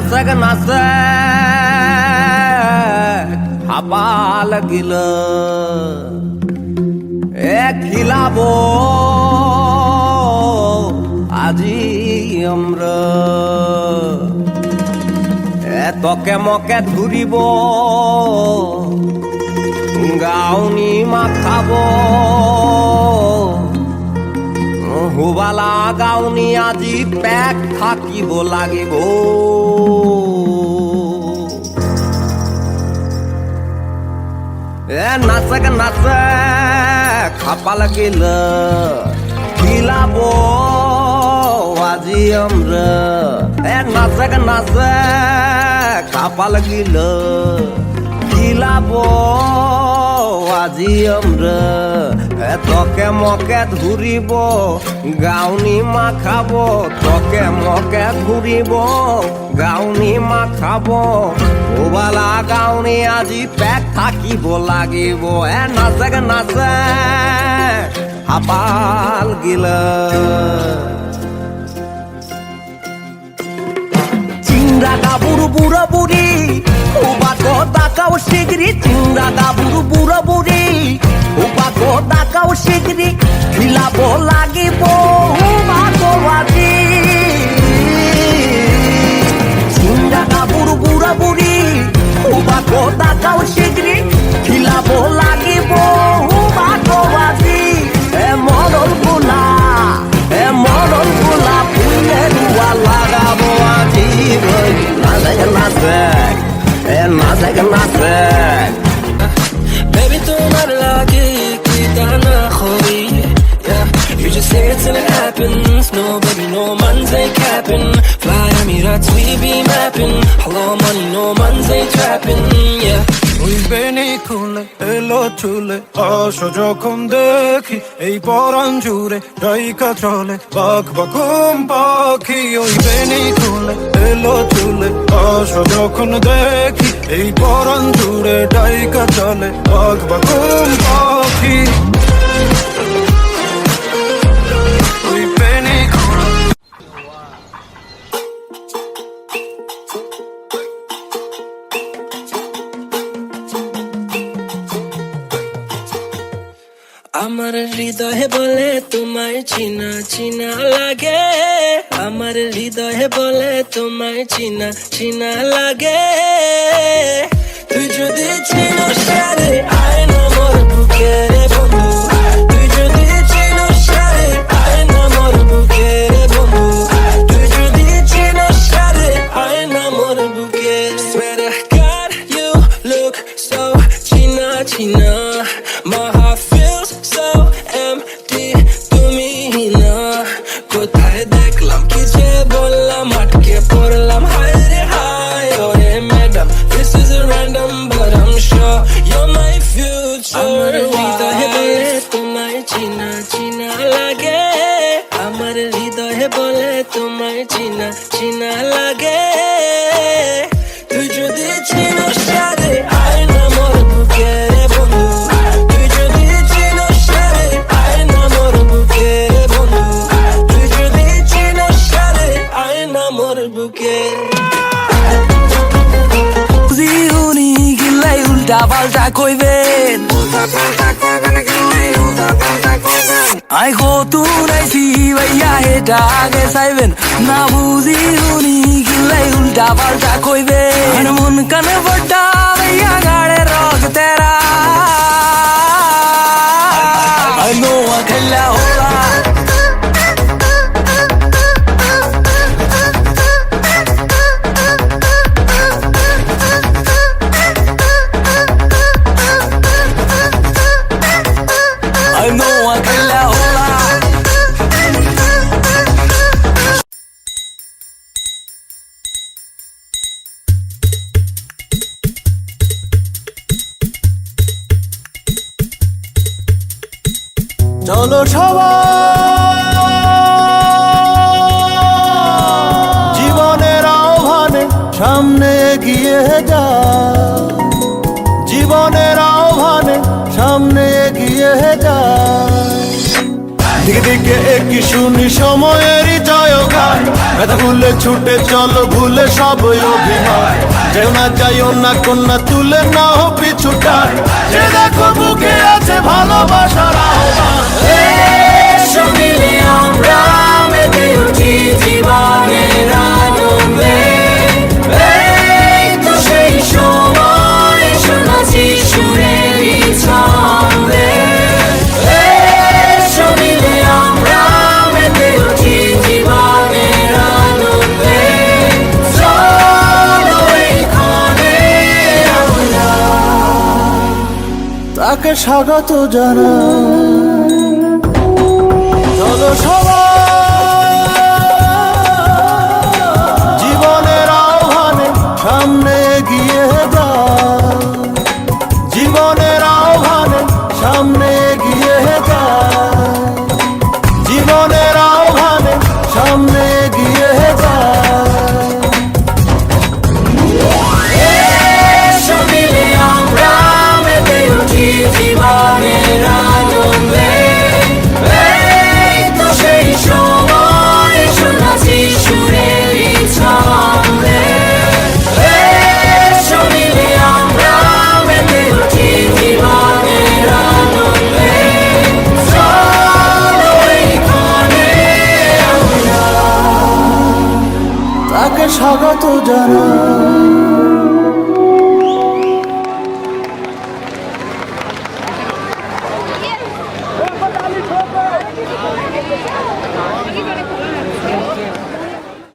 নাচে নাচে হাপা লাগিল খিলাবো আজি আমরা তকে মকে ধরিব গাউনি মাখাবো হুবালা গাউনি আজি পেক থাকিব লাগিব নাচে নাচে খাপা লাগিল খিলাবো আজি আমরা নাচে নাচে খাপা লাগিল খিলাবো আজি আমরা তকে মকে ধরিব গাউনি মাখাবো তকে মকে ধরিব গাউনি মাখাবো ওবালা গাউনি আজি পেক থাকিব লাগিব নাচে নাচে হাপাল গিল চিংড়া গাবুর বুড়ো বুড়ি উবাকো তাকাও শিগরি চিংড়া গাবুর বুড়ো বুড়ি উবাকো তাকাও শিগরি খিলাবো লাগিব উবাকো আজি চিংড়া গাবুর বুড়ো বুড়ি উবাকো তাকাও শিগরি খিলাবো লাগিব উবাকো আজি মরল গুলা ফুলে রুয়া লাগাবো আজি নাচে নাচে নাচে নাচে Baby, তোমার লাগে কি তা না হই You just say it till it happens No, baby, no man's ain't capping Fly Emirates, we be mapping Hello, money, no man's ain't trapping Yeah ওই বেনি খুলে এলো চুলে আসো যখন দেখি এই পরাণ জুড়ে রাইকা চলে বাঘ বাকুম পাখি ওই বেনি খুলে এলো চুলে আসো যখন দেখি এই পরাণ জুড়ে রাইকা চলে বাঘ বাকুম পাখি ওই বেনি খুলে আমার হৃদয়ে বলে তোমায় চিনা চিনা লাগে আমার হৃদয়ে বলে তোমায় চিনা চিনা লাগে তুই যদি চিনিস সারে আয় না মোর বুকে রে বন্ধু তুই যদি চিনিস সারে আয় না মোর বুকে রে বন্ধু তুই যদি চিনিস সারে আয় না মোর বুকে Swear to God you look so china china My heart feels so empty তুমি না কোথায় দেখলাম কি যে বললাম আটকে পড়লাম হায় রে হায় ওরে madam This is a random but I'm sure you're my future আমার হৃদয়ে বলে তোমায় চিনা চিনা লাগে আমার হৃদয়ে বলে তোমায় চিনা চিনা লাগে তুই যদি চিনিস সারে আয় না মোর বুকে রে বন্ধু তুই যদি চিনিস সারে আয় না মোর বুকে রে বন্ধু তুই যদি চিনিস সারে আয় না মোর বুকে জিউনি গিলাই উল্টা পাল্টা কইবেন আই কতুন আইসি ভাইয়া হেটা আগে চাইবেন না বুঝি উনি গিলাই উল্টা পাল্টা কইবেন মন কানে বড্ডা ভাইয়া গাড়ে রগ তেরা আই নো খেলা হোলা I know I can la hola চলো সবাই জীবনের আহ্বানে সামনে এগিয়ে যা জীবনের আহ্বানে সামনে এগিয়ে যা দিকে দিকে একই শুনি সময়েরই জয়গান ব্যথা ভুলে ছুটে চলো ভুলে সব ওই অভিমান যেও না যাইও না কন্যা তুলে নাও পিছুটান যে দেখো বুকে আছে ভালোবাসার আহ্বান এসো মিলে আমরা মেতে উঠি জীবনের আনন্দে এই তো সেই সময় শোনাচ্ছি সুরেরই ছন্দে এসো মিলে আমরা মেতে উঠি জীবনের আনন্দে চলো এইখানে আমরা তাকে স্বাগত জানা চলো